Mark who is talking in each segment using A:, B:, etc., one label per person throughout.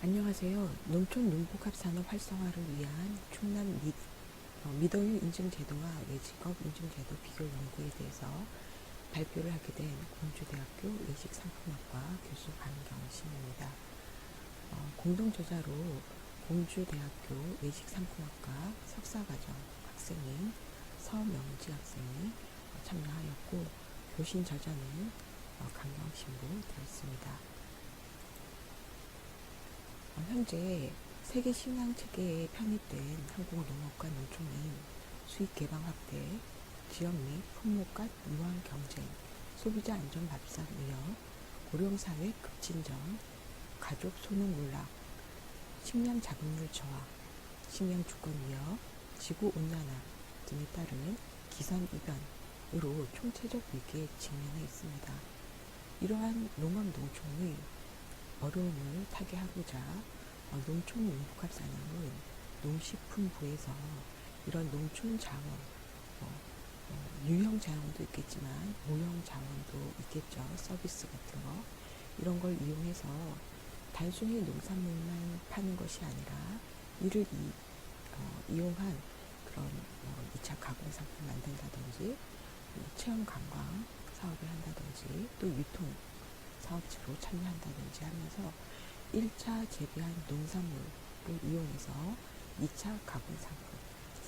A: 안녕하세요. 농촌 농복합 산업 활성화를 위한 충남 미더유 인증제도와 외직업 인증제도 비교 연구에 대해서 발표를 하게 된 공주대학교 외식상품학과 교수 안경신입니다. 공동 저자로 공주대학교 외식상품학과 석사과정 학생인 서명지 학생이 참여하였고, 교신 저자는 강경신부 되었습니다. 현재 세계 식량 체계에 편입된 한국농업과 농촌은 수익 개방 확대, 지역 및 품목 간 무한 경쟁, 소비자 안전 밥상 위협, 고령사회 급진전, 가족 소득 몰락, 식량 자급률 저하, 식량 주권 위협, 지구 온난화 등에 따른 기선 이변으로 총체적 위기에 직면해 있습니다. 이러한 농업 농촌의 어려움을 타개하고자 농촌 농복합산업은 농식품부에서 이런 농촌 자원, 유형 자원도 있겠지만 모형 자원도 있겠죠. 서비스 같은 거, 이런 걸 이용해서 단순히 농산물만 파는 것이 아니라 이를 이용한 그런 2차 가공상품 만든다든지, 체험 관광 사업을 한다든지, 또 유통 사업체로 참여한다든지 하면서 1차 재배한 농산물을 이용해서 2차 가공상품,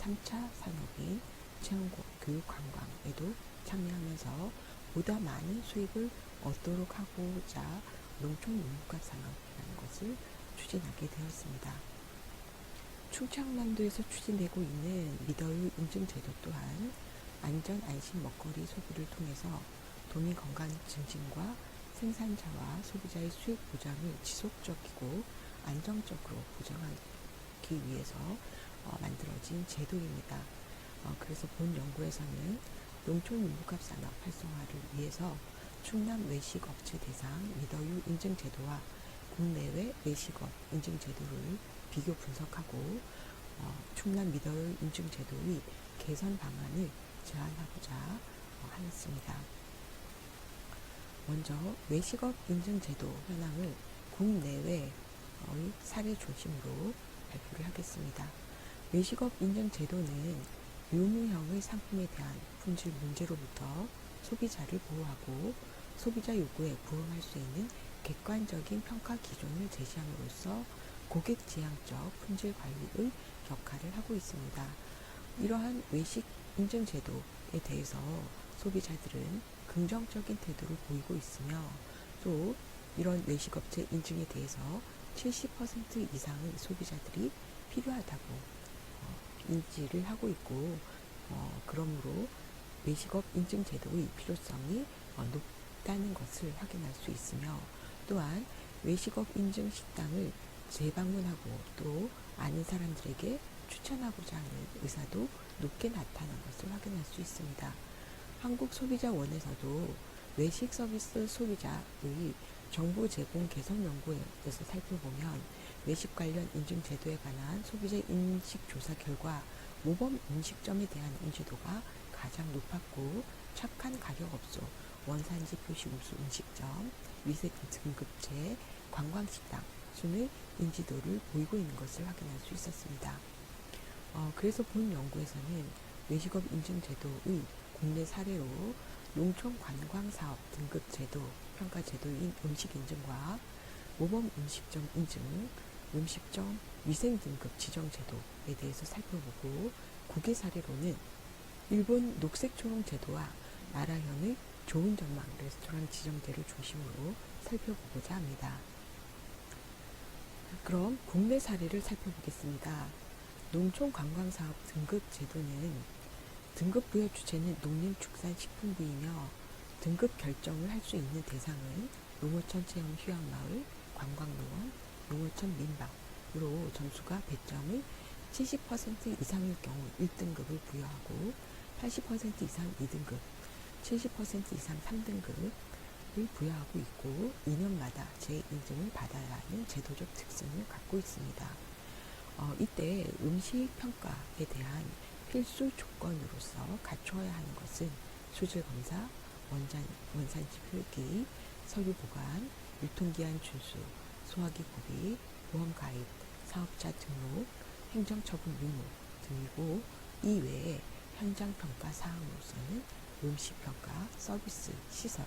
A: 3차 산업인 체험 교육 관광에도 참여하면서 보다 많은 수익을 얻도록 하고자 농촌 농업과 산업이라는 것을 추진하게 되었습니다. 충청남도에서 추진되고 있는 미더유 인증제도 또한 안전 안심 먹거리 소비를 통해서 도민 건강 증진과 생산자와 소비자의 수익 보장을 지속적이고 안정적으로 보장하기 위해서 만들어진 제도입니다. 그래서 본 연구에서는 농촌 농복합 산업 활성화를 위해서 충남 외식업체 대상 미더유 인증제도와 국내외 외식업 인증제도를 비교 분석하고 충남 미더유 인증제도의 개선 방안을 제안하고자 하였습니다. 먼저 외식업 인증제도 현황을 국내외의 사례 중심으로 발표를 하겠습니다. 외식업 인증제도는 유무형의 상품에 대한 품질 문제로부터 소비자를 보호하고 소비자 요구에 부응할 수 있는 객관적인 평가 기준을 제시함으로써 고객 지향적 품질 관리의 역할을 하고 있습니다. 이러한 외식 인증제도에 대해서 소비자들은 긍정적인 태도를 보이고 있으며, 또 이런 외식업체 인증에 대해서 70% 이상의 소비자들이 필요하다고 인지를 하고 있고, 그러므로 외식업 인증 제도의 필요성이 높다는 것을 확인할 수 있으며, 또한 외식업 인증 식당을 재방문하고 또 아는 사람들에게 추천하고자 하는 의사도 높게 나타난 것을 확인할 수 있습니다. 한국소비자원에서도 외식 서비스 소비자의 정보 제공 개선 연구에서 살펴보면 외식 관련 인증 제도에 관한 소비자 인식 조사 결과 모범 음식점에 대한 인지도가 가장 높았고, 착한 가격업소, 원산지 표시 우수 음식점, 위생 등급제, 관광식당 순의 인지도를 보이고 있는 것을 확인할 수 있었습니다. 그래서 본 연구에서는 외식업 인증제도의 국내 사례로 농촌 관광사업 등급제도, 평가제도인 음식인증과 모범 음식점 인증, 음식점 위생 등급 지정제도에 대해서 살펴보고, 국외 사례로는 일본 녹색초롱 제도와 나라현의 좋은 전망 레스토랑 지정제를 중심으로 살펴보고자 합니다. 그럼 국내 사례를 살펴보겠습니다. 농촌 관광사업 등급 제도는 등급 부여 주체는 농림축산식품부이며, 등급 결정을 할 수 있는 대상은 농어촌 체험 휴양마을, 관광농원, 농어촌 민박으로 점수가 100점의 70% 이상일 경우 1등급을 부여하고, 80% 이상 2등급, 70% 이상 3등급을 부여하고 있고, 2년마다 재인증을 받아야 하는 제도적 특성을 갖고 있습니다. 이때 음식 평가에 대한 필수 조건으로서 갖춰야 하는 것은 수질 검사, 원산지 표기, 서류 보관, 유통기한 준수, 소화기 구비, 보험 가입, 사업자 등록, 행정처분 유무 등이고, 이외에 현장 평가 사항으로서는 음식 평가, 서비스, 시설,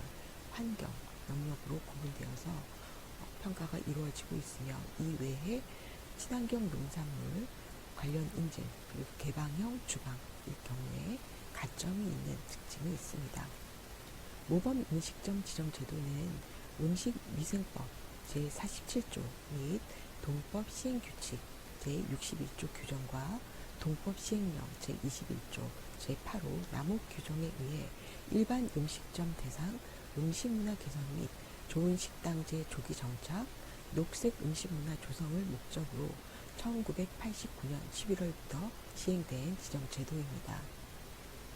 A: 환경 영역으로 구분되어서 평가가 이루어지고 있으며, 이외에 친환경 농산물 관련 인증 그리고 개방형 주방일 경우에 가점이 있는 특징이 있습니다. 모범 음식점 지정 제도는 음식위생법 제47조 및 동법 시행규칙 제61조 규정과 동법 시행령 제21조 제8호 남욱 규정에 의해 일반 음식점 대상 음식문화 개선 및 좋은 식당제 조기 정착, 녹색 음식문화 조성을 목적으로 1989년 11월부터 시행된 지정제도입니다.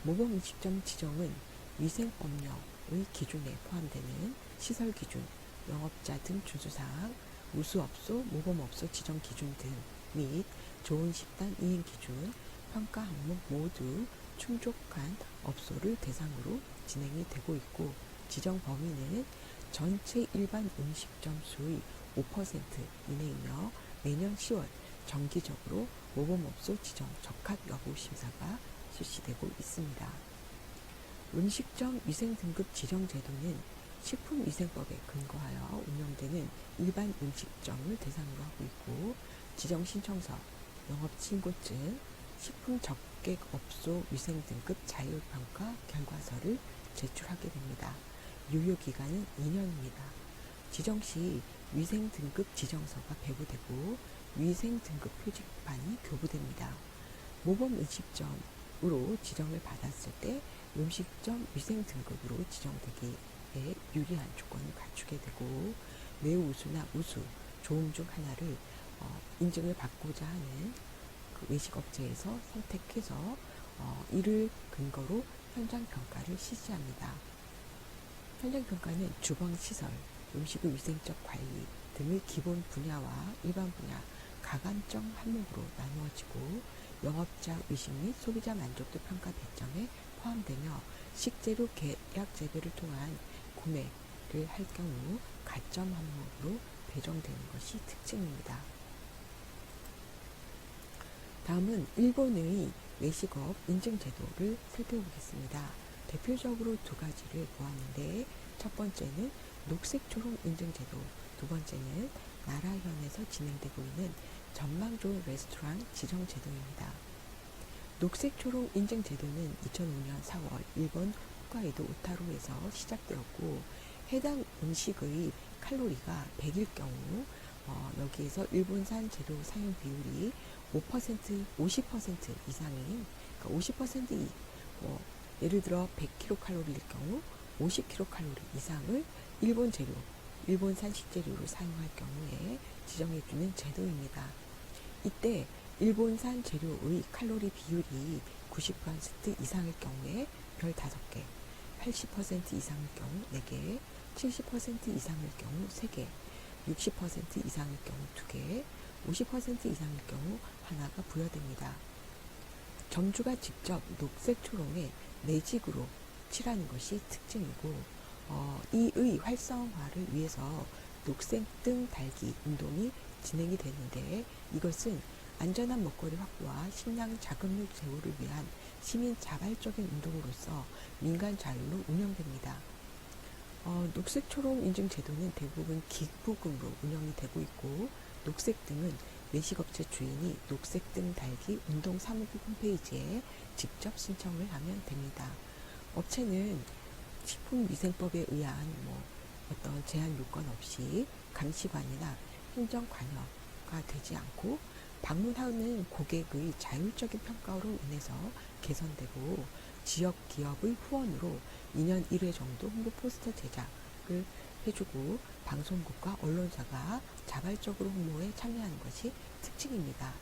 A: 모범 음식점 지정은 위생법령의 기준에 포함되는 시설 기준, 영업자 등 준수사항, 우수업소, 모범업소 지정 기준 등 및 좋은 식당 이행 기준, 평가 항목 모두 충족한 업소를 대상으로 진행이 되고 있고, 지정 범위는 전체 일반 음식점 수의 5% 이내이며 매년 10월 정기적으로 모범업소 지정 적합 여부 심사가 실시되고 있습니다. 음식점 위생등급 지정 제도는 식품위생법에 근거하여 운영되는 일반 음식점을 대상으로 하고 있고, 지정 신청서, 영업신고증, 식품 접객업소 위생등급 자율평가 결과서를 제출하게 됩니다. 유효기간은 2년입니다. 지정 시 위생등급 지정서가 배부되고 위생등급 표지판이 교부됩니다. 모범 음식점으로 지정을 받았을 때 음식점 위생등급으로 지정되기에 유리한 조건을 갖추게 되고, 매우 우수나 우수, 좋음 중 하나를 인증을 받고자 하는 그 외식업체에서 선택해서 이를 근거로 현장평가를 실시합니다. 현장평가는 주방시설, 음식의 위생적 관리 등의 기본 분야와 일반 분야, 가감정 항목으로 나누어지고, 영업자 의식 및 소비자 만족도 평가 배점에 포함되며, 식재료 계약 재배를 통한 구매를 할 경우 가점 항목으로 배정되는 것이 특징입니다. 다음은 일본의 외식업 인증제도를 살펴보겠습니다. 대표적으로 두 가지를 보았는데, 첫 번째는 녹색초록 인증제도, 두 번째는 나라현에서 진행되고 있는 전망 좋은 레스토랑 지정제도입니다. 녹색초록 인증제도는 2005년 4월 일본 홋카이도 오타루에서 시작되었고, 해당 음식의 칼로리가 100일 경우 여기에서 일본산 재료 사용 비율이 50% 이상인, 그러니까 50% 예를 들어 100kcal일 경우 50kcal 이상을 일본 재료, 일본산 식재료로 사용할 경우에 지정해주는 제도입니다. 이때 일본산 재료의 칼로리 비율이 90% 이상일 경우에 별 5개, 80% 이상일 경우 4개, 70% 이상일 경우 3개, 60% 이상일 경우 2개, 50% 이상일 경우 하나가 부여됩니다. 점주가 직접 녹색 초롱에 매직으로 칠하는 것이 특징이고, 이의 활성화를 위해서 녹색 등 달기 운동이 진행이 되는데, 이것은 안전한 먹거리 확보와 식량 자급률 제고를 위한 시민 자발적인 운동으로서 민간 자율로 운영됩니다. 녹색 초록 인증 제도는 대부분 기부금으로 운영이 되고 있고, 녹색 등은 외식업체 주인이 녹색 등 달기 운동 사무국 홈페이지에 직접 신청을 하면 됩니다. 업체는 식품위생법에 의한 어떤 제한 요건 없이 감시관이나 행정 관여가 되지 않고, 방문하는 고객의 자율적인 평가로 인해서 개선되고, 지역 기업의 후원으로 2년 1회 정도 홍보 포스터 제작을 해주고, 방송국과 언론사가 자발적으로 홍보에 참여하는 것이 특징입니다.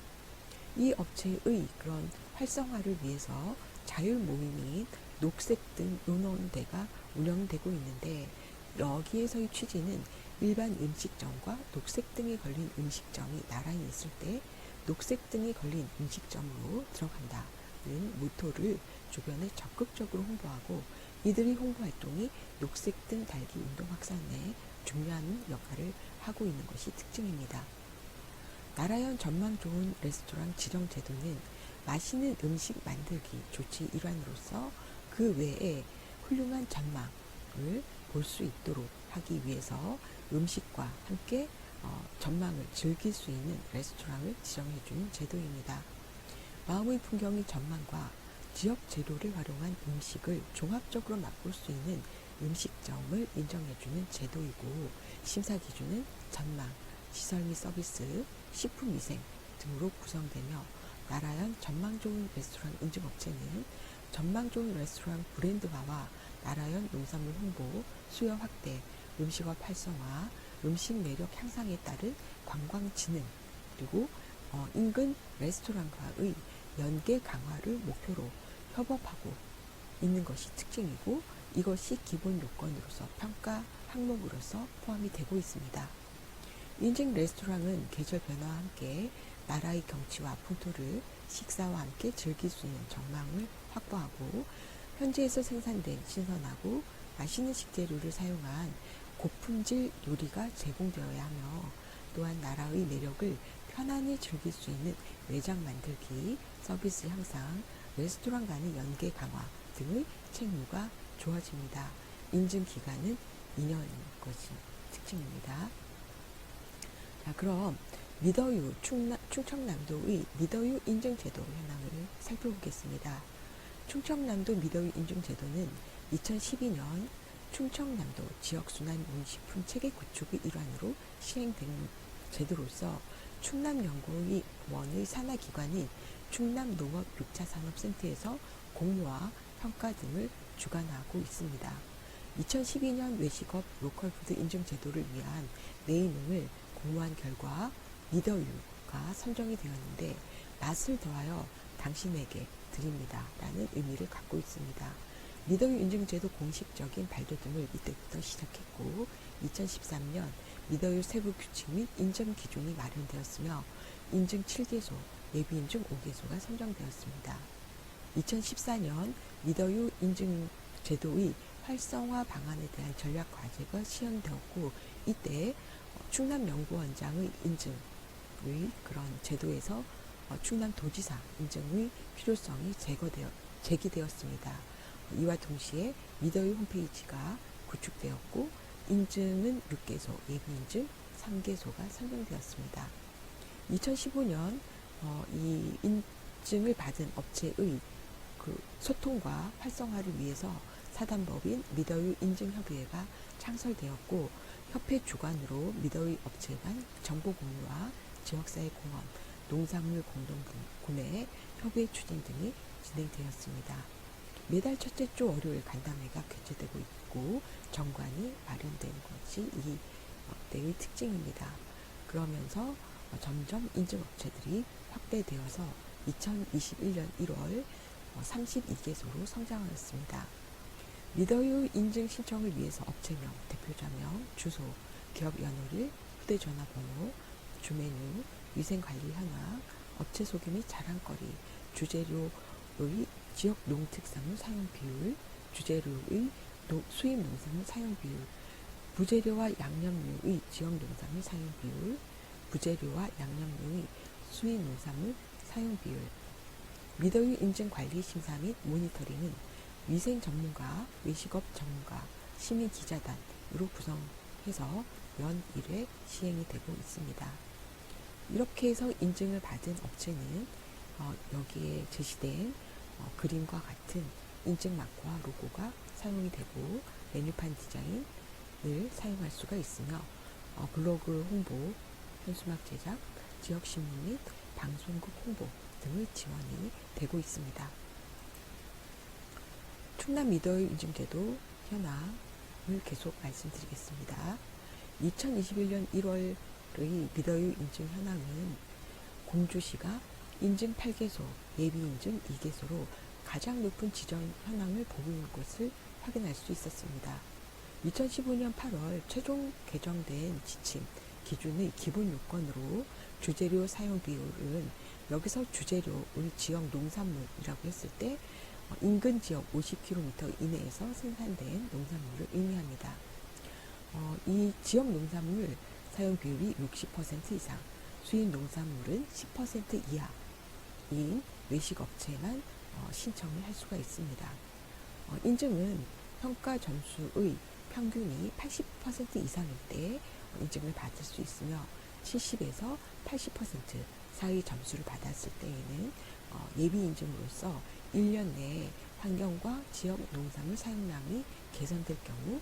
A: 이 업체의 그런 활성화를 위해서 자율 모임인 녹색 등 의논대가 운영되고 있는데, 여기에서의 취지는 일반 음식점과 녹색 등이 걸린 음식점이 나란히 있을 때 녹색 등이 걸린 음식점으로 들어간다는 모토를 주변에 적극적으로 홍보하고, 이들의 홍보 활동이 녹색 등 달기 운동 확산에 중요한 역할을 하고 있는 것이 특징입니다. 나라현 전망 좋은 레스토랑 지정 제도는 맛있는 음식 만들기 조치 일환으로서 그 외에 훌륭한 전망을 볼 수 있도록 하기 위해서 음식과 함께 전망을 즐길 수 있는 레스토랑을 지정해주는 제도입니다. 마음의 풍경이 전망과 지역 재료를 활용한 음식을 종합적으로 맛볼 수 있는 음식점을 인정해주는 제도이고, 심사 기준은 전망, 시설 및 서비스, 식품위생 등으로 구성되며, 나라현 전망 좋은 레스토랑 인증업체는 전망 좋은 레스토랑 브랜드화와 나라현 농산물 홍보, 수요 확대, 음식업 활성화, 음식 매력 향상에 따른 관광 진흥, 그리고 인근 레스토랑과의 연계 강화를 목표로 협업하고 있는 것이 특징이고, 이것이 기본 요건으로서 평가 항목으로서 포함이 되고 있습니다. 인증 레스토랑은 계절 변화와 함께 나라의 경치와 풍토를 식사와 함께 즐길 수 있는 전망을 확보하고, 현지에서 생산된 신선하고 맛있는 식재료를 사용한 고품질 요리가 제공되어야 하며, 또한 나라의 매력을 편안히 즐길 수 있는 매장 만들기, 서비스 향상, 레스토랑 간의 연계 강화 등의 책무가 주어집니다. 인증 기간은 2년인 것이 특징입니다. 자, 그럼 미더유 충청남도의 미더유 인증제도 현황을 살펴보겠습니다. 충청남도 미더유 인증제도는 2012년 충청남도 지역순환용식품 체계 구축의 일환으로 시행된 제도로서 충남연구원의 산하기관인 충남농업6차 산업센터에서 공모와 평가 등을 주관하고 있습니다. 2012년 외식업 로컬푸드 인증제도를 위한 네이밍을 공모한 결과 미더유가 선정이 되었는데, 맛을 더하여 당신에게 드립니다 라는 의미를 갖고 있습니다. 미더유 인증제도 공식적인 발돋움을 이때부터 시작했고, 2013년 미더유 세부 규칙 및 인증 기준이 마련되었으며, 인증 7개소, 예비인증 5개소가 선정되었습니다. 2014년 미더유 인증제도의 활성화 방안에 대한 전략 과제가 시행되었고, 이때 충남연구원장의 인증의 그런 제도에서 충남도지사 인증의 필요성이 제기되었습니다. 이와 동시에 미더유 홈페이지가 구축되었고, 인증은 6개소, 예비인증 3개소가 선정되었습니다. 2015년 이 인증을 받은 업체의 그 소통과 활성화를 위해서 사단법인 미더유 인증협의회가 창설되었고, 협회 주관으로 미더유 업체 간 정보 공유와 지역사회 공헌, 농산물 공동 구매, 협의 추진 등이 진행되었습니다. 매달 첫째 주 월요일 간담회가 개최되고 있고, 정관이 마련된 것이 이 때의 특징입니다. 그러면서 점점 인증업체들이 확대되어서 2021년 1월 32개소로 성장하였습니다. 미더유 인증 신청을 위해서 업체명, 대표자명, 주소, 기업 연월일, 휴대전화번호, 주메뉴, 위생관리 현황, 업체 소개 및 자랑거리, 주재료의 지역 농특산물 사용 비율, 주재료의 수입 농산물 사용 비율, 부재료와 양념류의 지역 농산물 사용 비율, 부재료와 양념류의 수입 농산물 사용 비율. 미더유 인증 관리 심사 및 모니터링은 위생 전문가, 외식업 전문가, 시민 기자단으로 구성해서 연 1회 시행이 되고 있습니다. 이렇게 해서 인증을 받은 업체는 여기에 제시된 그림과 같은 인증 마크와 로고가 사용이 되고, 메뉴판 디자인을 사용할 수가 있으며, 블로그 홍보, 현수막 제작, 지역신문 및 방송국 홍보 등의 지원이 되고 있습니다. 충남 미더유 인증제도 현황을 계속 말씀드리겠습니다. 2021년 1월의 미더유 인증 현황은 공주시가 인증 8개소, 예비 인증 2개소로 가장 높은 지정 현황을 보고 있는 것을 확인할 수 있었습니다. 2015년 8월 최종 개정된 지침 기준의 기본 요건으로 주재료 사용 비율은, 여기서 주재료의 지역 농산물이라고 했을 때 인근 지역 50km 이내에서 생산된 농산물을 의미합니다. 이 지역 농산물 사용 비율이 60% 이상, 수입 농산물은 10% 이하인 외식업체만 신청을 할 수가 있습니다. 인증은 평가 점수의 평균이 80% 이상일 때 인증을 받을 수 있으며 70에서 80% 사이 점수를 받았을 때에는 예비 인증으로서 1년 내에 환경과 지역 농산물 사용량이 개선될 경우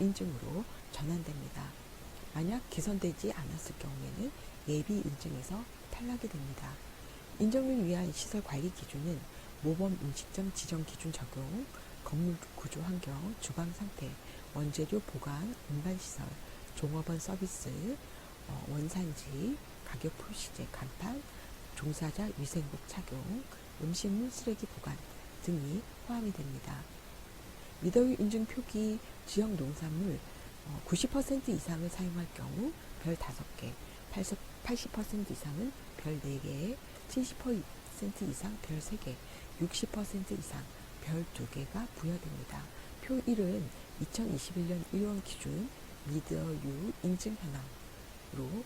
A: 인증으로 전환됩니다. 만약 개선되지 않았을 경우에는 예비 인증에서 탈락이 됩니다. 인증을 위한 시설 관리 기준은 모범 음식점 지정 기준 적용, 건물 구조 환경, 주방 상태, 원재료 보관, 운반시설, 종업원 서비스, 원산지, 가격 표시제 간판, 종사자 위생복 착용, 음식물 쓰레기 보관 등이 포함이 됩니다. 미더위 인증 표기 지역 농산물 90% 이상을 사용할 경우 별 5개, 80% 이상은 별 4개, 70% 이상 별 3개, 60% 이상 별 2개가 부여됩니다. 표 1은 2021년 1월 기준 미더유 인증 현황으로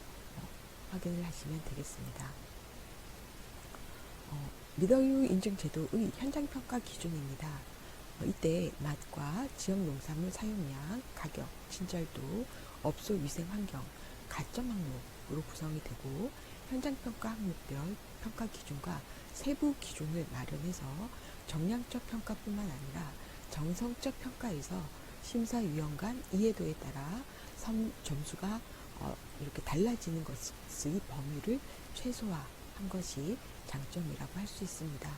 A: 확인을 하시면 되겠습니다. 미더유 인증 제도의 현장평가 기준입니다. 이때 맛과 지역 농산물 사용량, 가격, 친절도, 업소 위생 환경, 가점 항목으로 구성이 되고 현장평가 항목별 평가 기준과 세부 기준을 마련해서 정량적 평가뿐만 아니라 정성적 평가에서 심사위원 간 이해도에 따라 점수가 이렇게 달라지는 것의 범위를 최소화한 것이 장점이라고 할 수 있습니다.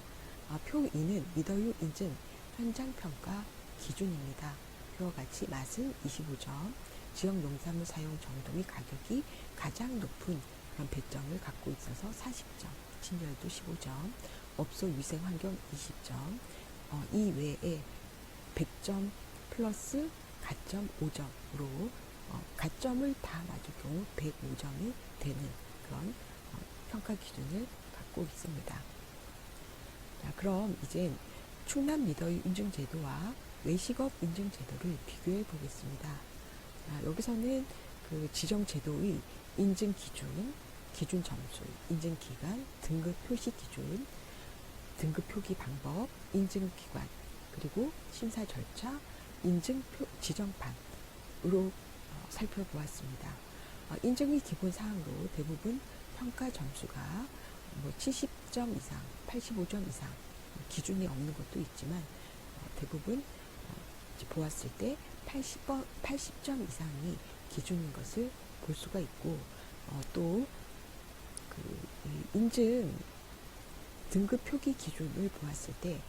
A: 표 2는 미더유 인증 현장평가 기준입니다. 표와 같이 맛은 25점, 지역 농산물 사용 정도 및 가격이 가장 높은 그런 배점을 갖고 있어서 40점, 친절도 15점, 업소 위생 환경 20점, 이 외에 100점 플러스 가점 5점으로 가점을 다 맞을 경우 105점이 되는 그런 평가 기준을 갖고 있습니다. 자, 그럼 이제 충남 미더유 인증 제도와 외식업 인증 제도를 비교해 보겠습니다. 자, 여기서는 그 지정 제도의 인증 기준, 기준 점수, 인증 기간, 등급 표시 기준, 등급 표기 방법, 인증 기관, 그리고 심사 절차, 인증 지정판으로 살펴보았습니다. 인증의 기본 사항으로 대부분 평가 점수가 70점 이상, 85점 이상 기준이 없는 것도 있지만 대부분 보았을 때 80점 이상이 기준인 것을 볼 수가 있고 또 그 인증 등급 표기 기준을 보았을 때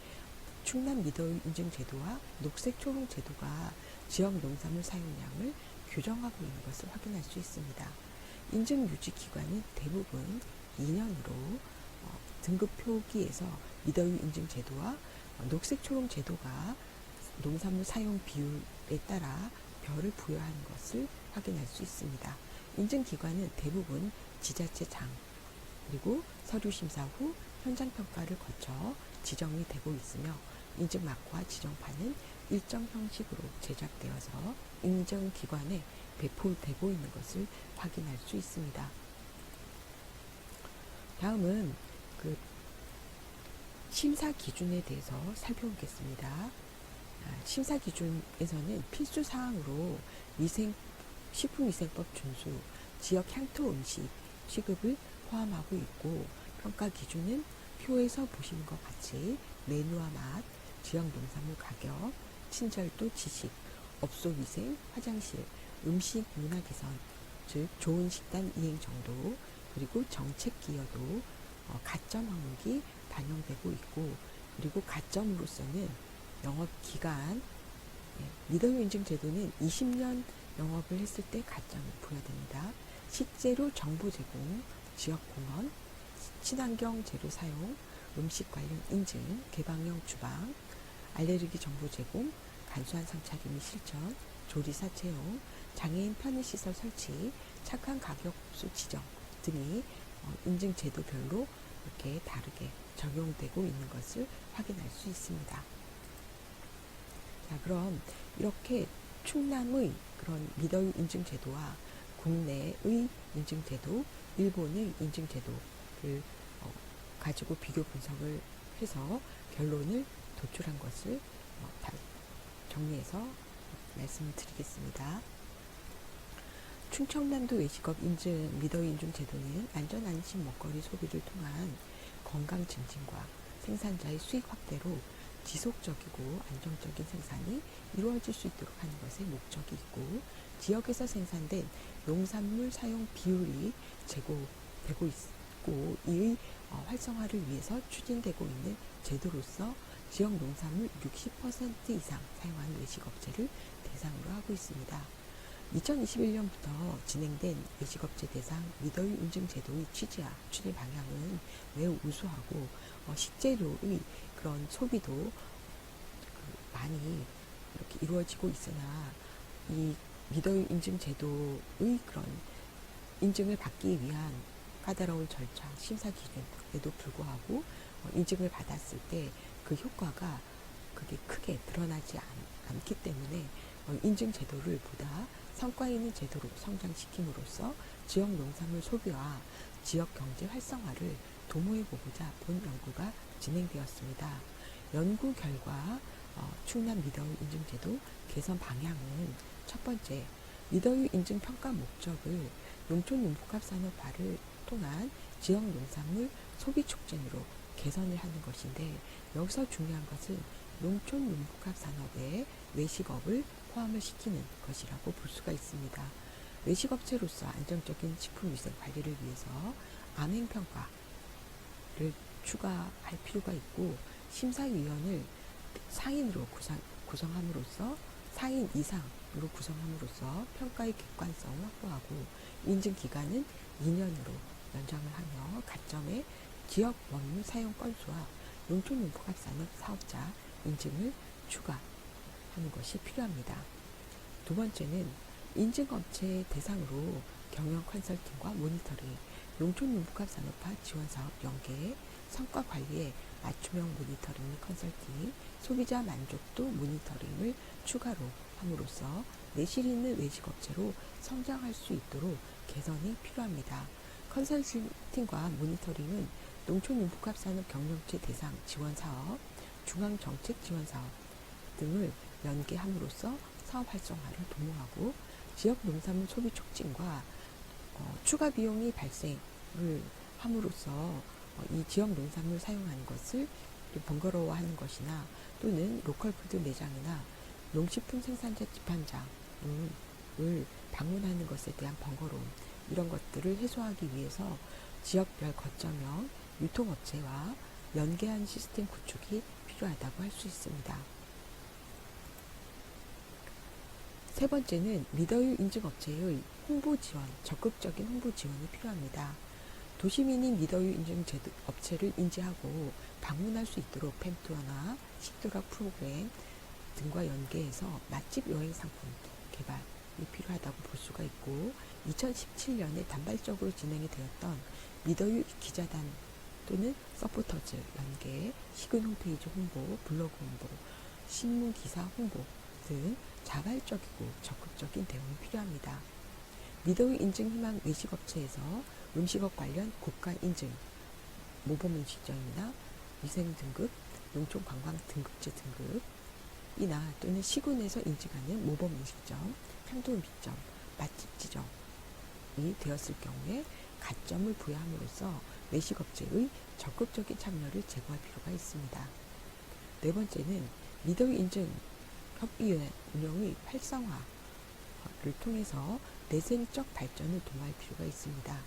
A: 충남 미더유 인증 제도와 녹색 초롱 제도가 지역 농산물 사용량을 규정하고 있는 것을 확인할 수 있습니다. 인증 유지 기간은 대부분 2년으로 등급 표기에서 미더유 인증 제도와 녹색 초롱 제도가 농산물 사용 비율에 따라 별을 부여하는 것을 확인할 수 있습니다. 인증 기관은 대부분 지자체장 그리고 서류 심사 후 현장 평가를 거쳐 지정이 되고 있으며 인증 마크와 지정판은 일정 형식으로 제작되어서 인증기관에 배포되고 있는 것을 확인할 수 있습니다. 다음은 그 심사 기준에 대해서 살펴보겠습니다. 심사 기준에서는 필수 사항으로 식품위생법 준수, 지역 향토 음식 취급을 포함하고 있고 평가 기준은 표에서 보시는 것 같이 메뉴와 맛, 지역 농산물 가격, 친절도 지식, 업소 위생, 화장실, 음식 문화 개선, 즉 좋은 식단 이행 정도, 그리고 정책 기여도, 가점 항목이 반영되고 있고 그리고 가점으로서는 영업 기간, 미더유 인증 제도는 20년 영업을 했을 때 가점이 부여됩니다. 식재료 정보 제공, 지역 공헌, 친환경 재료 사용, 음식 관련 인증, 개방형 주방, 알레르기 정보 제공, 간소한 상차림 및 실천, 조리사 채용, 장애인 편의시설 설치, 착한 가격수 지정 등이 인증 제도별로 이렇게 다르게 적용되고 있는 것을 확인할 수 있습니다. 자, 그럼 이렇게 충남의 그런 미더유 인증 제도와 국내의 인증제도, 일본의 인증제도를 가지고 비교 분석을 해서 결론을 도출한 것을 정리해서 말씀을 드리겠습니다. 충청남도 외식업 인증 미더위 인증 제도는 안전 안심 먹거리 소비를 통한 건강 증진과 생산자의 수익 확대로 지속적이고 안정적인 생산이 이루어질 수 있도록 하는 것에 목적이 있고, 지역에서 생산된 농산물 사용 비율이 제고되고 있고, 이의 활성화를 위해서 추진되고 있는 제도로서 지역 농산물 60% 이상 사용하는 외식업체를 대상으로 하고 있습니다. 2021년부터 진행된 외식업체 대상 미더위 인증 제도의 취지와 추진 방향은 매우 우수하고 식재료의 그런 소비도 많이 이렇게 이루어지고 있으나, 이 미더위 인증 제도의 그런 인증을 받기 위한 까다로운 절차, 심사 기준에도 불구하고 인증을 받았을 때 그 효과가 그게 크게 드러나지 않기 때문에 인증 제도를 보다 성과 있는 제도로 성장시킴으로써 지역 농산물 소비와 지역 경제 활성화를 도모해보고자 본 연구가 진행되었습니다. 연구 결과 충남 미더위 인증제도 개선 방향은 첫 번째, 미더위 인증 평가 목적을 농촌 융복합 산업화를 통한 지역 농산물 소비 촉진으로 개선을 하는 것인데, 여기서 중요한 것은 농촌 융복합 산업에 외식업을 포함을 시키는 것이라고 볼 수가 있습니다. 외식업체로서 안정적인 식품위생 관리를 위해서 암행평가를 추가할 필요가 있고, 심사위원을 상인으로 구성함으로써 상인 이상으로 구성함으로써 평가의 객관성을 확보하고, 인증기간은 2년으로 연장을 하며 가점의 지역 원물 사용 건수와 농촌융복합산업 사업자 인증을 추가하는 것이 필요합니다. 두 번째는 인증업체 대상으로 경영 컨설팅과 모니터링, 농촌융복합산업화 지원사업 연계, 성과관리에 맞춤형 모니터링 및 컨설팅, 소비자 만족도 모니터링을 추가로 함으로써 내실 있는 외식업체로 성장할 수 있도록 개선이 필요합니다. 컨설팅과 모니터링은 농촌융복합산업 경영체 대상 지원사업, 중앙정책지원사업 등을 연계함으로써 사업 활성화를 도모하고, 지역 농산물 소비 촉진과 추가 비용이 발생을 함으로써 이 지역 농산물 사용하는 것을 번거로워하는 것이나, 또는 로컬푸드 매장이나 농식품 생산자 집판장을 방문하는 것에 대한 번거로움, 이런 것들을 해소하기 위해서 지역별 거점형 유통업체와 연계한 시스템 구축이 필요하다고 할 수 있습니다. 세 번째는 미더위 인증업체의 홍보 지원, 적극적인 홍보 지원이 필요합니다. 도시민이 미더위 인증 업체를 인지하고 방문할 수 있도록 팸투어나 식도락 프로그램 등과 연계해서 맛집 여행 상품 개발이 필요하다고 볼 수가 있고, 2017년에 단발적으로 진행이 되었던 미더위 기자단 또는 서포터즈 연계, 식은 홈페이지 홍보, 블로그 홍보, 신문 기사 홍보 등 자발적이고 적극적인 대응이 필요합니다. 미더위 인증 희망 외식업체에서 음식업 관련 국가 인증, 모범 음식점이나 위생 등급, 농촌 관광 등급제 등급이나 또는 시군에서 인증하는 모범 음식점, 향토 음식점, 맛집 지정이 되었을 경우에 가점을 부여함으로써 외식업체의 적극적인 참여를 제고할 필요가 있습니다. 네 번째는 미더위 인증 협의회 운영의 활성화를 통해서 내생적 발전을 도모할 필요가 있습니다.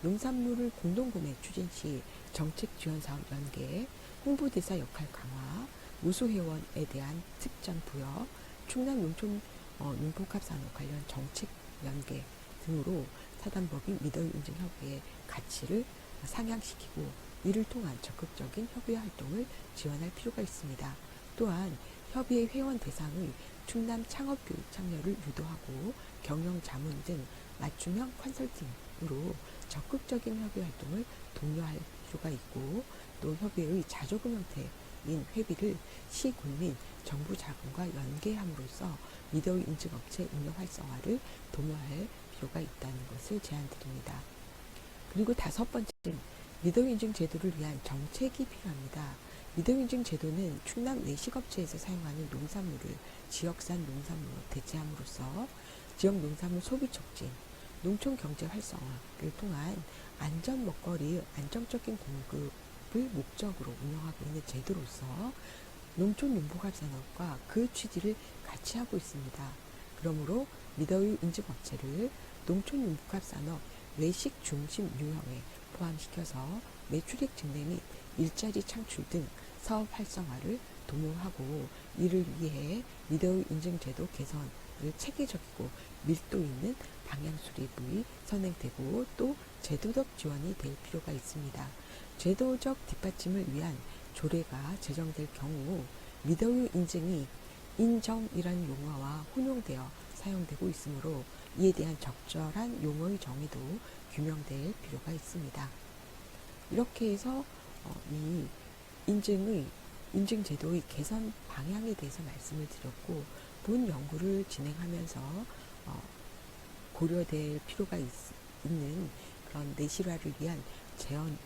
A: 농산물을 공동구매 추진 시 정책 지원 사업 연계, 홍보대사 역할 강화, 우수회원에 대한 특전 부여, 충남 농촌 융복합산업 관련 정책 연계 등으로 사단법인 미더위 인증협의회의 가치를 상향시키고, 이를 통한 적극적인 협의회 활동을 지원할 필요가 있습니다. 또한 협의회 회원 대상의 충남 창업교육 참여를 유도하고 경영 자문 등 맞춤형 컨설팅으로 적극적인 협의 활동을 독려할 필요가 있고, 또 협의회의 자조금 형태인 회비를 시군민 정부 자금과 연계함으로써 미더위 인증업체 운영 활성화를 도모할 필요가 있다는 것을 제안드립니다. 그리고 다섯 번째는 미더우 인증 제도를 위한 정책이 필요합니다. 미더우 인증 제도는 충남 외식업체에서 사용하는 농산물을 지역산 농산물로 대체함으로써 지역 농산물 소비 촉진, 농촌 경제 활성화를 통한 안전 먹거리의 안정적인 공급을 목적으로 운영하고 있는 제도로서 농촌 융복합 산업과 그 취지를 같이 하고 있습니다. 그러므로 미더우 인증 업체를 농촌 융복합 산업 외식 중심 유형에 포함시켜서 매출액 증대 및 일자리 창출 등 사업 활성화를 도모하고, 이를 위해 미더우 인증 제도 개선을 체계적이고 밀도 있는 방향 수립이 선행되고 또 제도적 지원이 될 필요가 있습니다. 제도적 뒷받침을 위한 조례가 제정될 경우 미더우 인증이 인정이라는 용어와 혼용되어 사용되고 있으므로 이에 대한 적절한 용어의 정의도 규명될 필요가 있습니다. 이렇게 해서 이 인증 제도의 개선 방향에 대해서 말씀을 드렸고, 본 연구를 진행하면서 고려될 필요가 있는 그런 내실화를 위한 제언을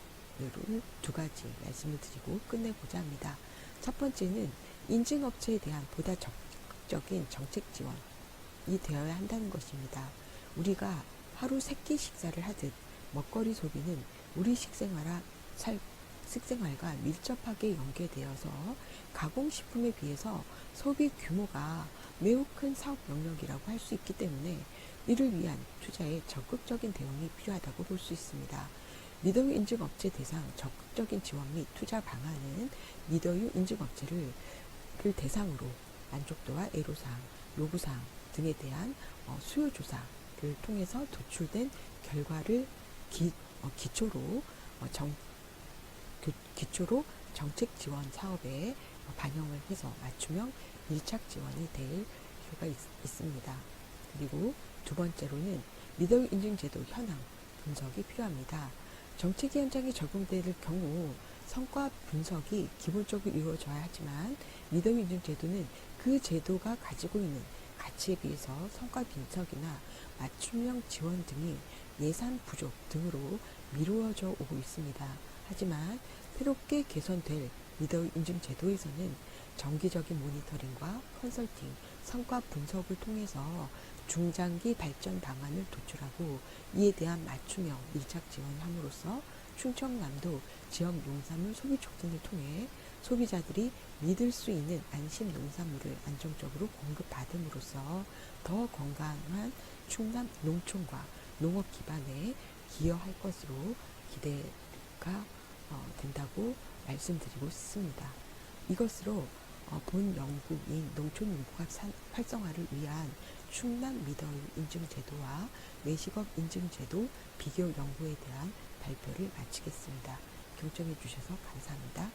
A: 두 가지 말씀을 드리고 끝내고자 합니다. 첫 번째는 인증업체에 대한 보다 적극적인 정책 지원이 되어야 한다는 것입니다. 우리가 하루 3끼 식사를 하듯 먹거리 소비는 우리 식생활과 밀접하게 연계되어서 가공식품에 비해서 소비 규모가 매우 큰 사업 영역이라고 할 수 있기 때문에 이를 위한 투자에 적극적인 대응이 필요하다고 볼 수 있습니다. 미더우 인증업체 대상 적극적인 지원 및 투자 방안은 미더우 인증업체를 대상으로 만족도와 애로사항, 요구사항 등에 대한 수요조사를 통해서 도출된 결과를 기초로 정책 지원 사업에 반영을 해서 맞춤형 밀착 지원이 될 필요가 있습니다. 그리고 두 번째로는 미더우 인증 제도 현황 분석이 필요합니다. 정책이 현장에 적용될 경우 성과 분석이 기본적으로 이루어져야 하지만 미더우 인증 제도는 그 제도가 가지고 있는 가치에 비해서 성과 분석이나 맞춤형 지원 등이 예산 부족 등으로 미루어져 오고 있습니다. 하지만 새롭게 개선될 미더우 인증 제도에서는 정기적인 모니터링과 컨설팅, 성과 분석을 통해서 중장기 발전 방안을 도출하고 이에 대한 맞춤형 밀착 지원함으로써 충청남도 지역 농산물 소비 촉진을 통해 소비자들이 믿을 수 있는 안심 농산물을 안정적으로 공급받음으로써 더 건강한 충남 농촌과 농업 기반에 기여할 것으로 기대가 된다고 말씀드리고 싶습니다. 이것으로 본 연구인 농촌 융복합 활성화를 위한 충남 미더우 인증 제도와 외식업 인증 제도 비교 연구에 대한 발표를 마치겠습니다. 경청해 주셔서 감사합니다.